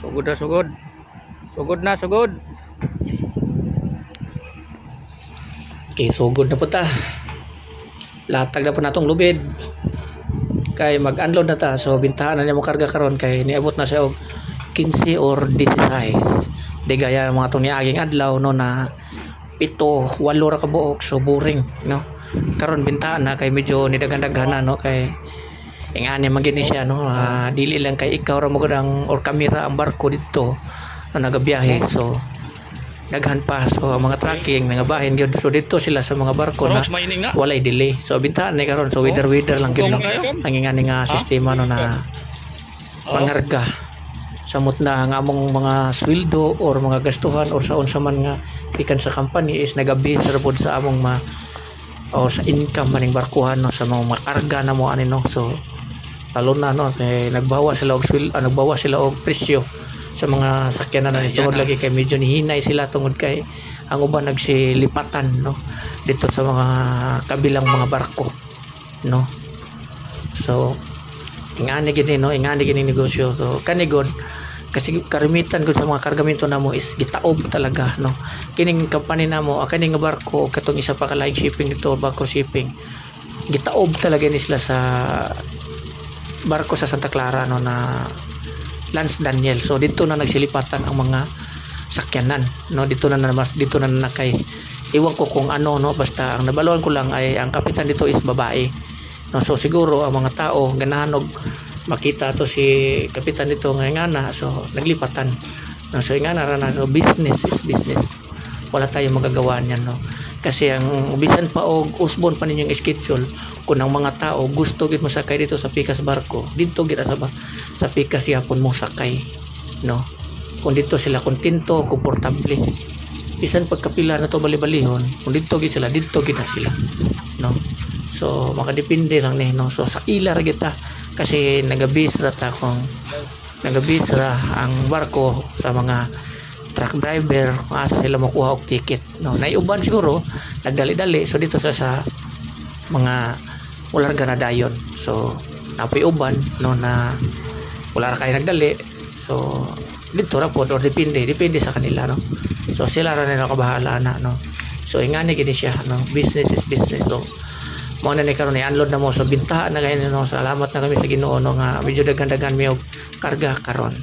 Sugod na sugod. Sugod na sugod. Okay, sugod na po ta. Latag na po natong lubid. Kay mag-unload na ta. So bintahan na niya mo karga karon kay niabot na siya og 15 or 16. Di gaya mga itong niaging adlaw no na 7, 8 ra ka buok. So boring no. Karon bintahan na kay medyo nidagan-daghan na no kay ingani magini siya no. Dili lang kay ikaw ra mo ang or kamera ang barko dito na nagabiyahe. So daghan pa so mga tracking nangabahin gyud so dito sila sa mga barko na walay delay so bintahan ni karon so weather lang gyud no ang ingani nga sistema no na pangarga samot na nga among mga sweldo or mga gastuhan or sa unsa man nga ikan sa company is nagabase ra pod sa among o sa income maning barkuhan no sa mga makarga na mo ani no so lalo na no nagbawas sila og nagbawas sila og presyo sa mga sakyanan na tungod lagi kay medyo nihinay sila tungod kay ang uban nagsilipatan no dito sa mga kabilang mga barko no so ingani gini no ingani gini negosyo so kanigod kasi karamitan ko sa mga kargamento namo is gitaob talaga no kining company namo kaning barko katong isa pa ka line shipping dito barko shipping gitaob talaga ni sila sa barko sa Santa Clara no na Lance Daniel. So dito na nagsilipatan ang mga sakyanan, no? Dito na nakay iwan ko kung ano no basta ang nabalon ko lang ay ang kapitan dito is babae. No so siguro ang mga tao ganahan og makita to si kapitan dito ngana so naglipatan. No so ingana ra na so business is business. Wala tayong magagawa niyan no. Kasi ang bisan pa og usbon pa ninyong schedule kung ang mga tao gusto gid masakay dito sa pikas barko dito gid sa pikas yapon mo sakay no kung dito sila kontento komportable bisan pagkapila na to bali-balihon kung dito gid na sila no so makadepende lang ni no so sa ila ra kita kasi nagabis ra ang barko sa mga truck driver kung asa sila makuha og ticket no naiuban siguro nagdali-dali so dito sa mga wala ra dayon so napoy uban no na wala ra kay nagdali so dito ra pod or depende sa kanila no so sila ra nila kabahala na no so ingani gini siya no business is business so mo na ni karon i-unload na mo so bintahan na kayo no salamat na kami sa Ginoo no nga medyo daghan-daghan mi og karga karon.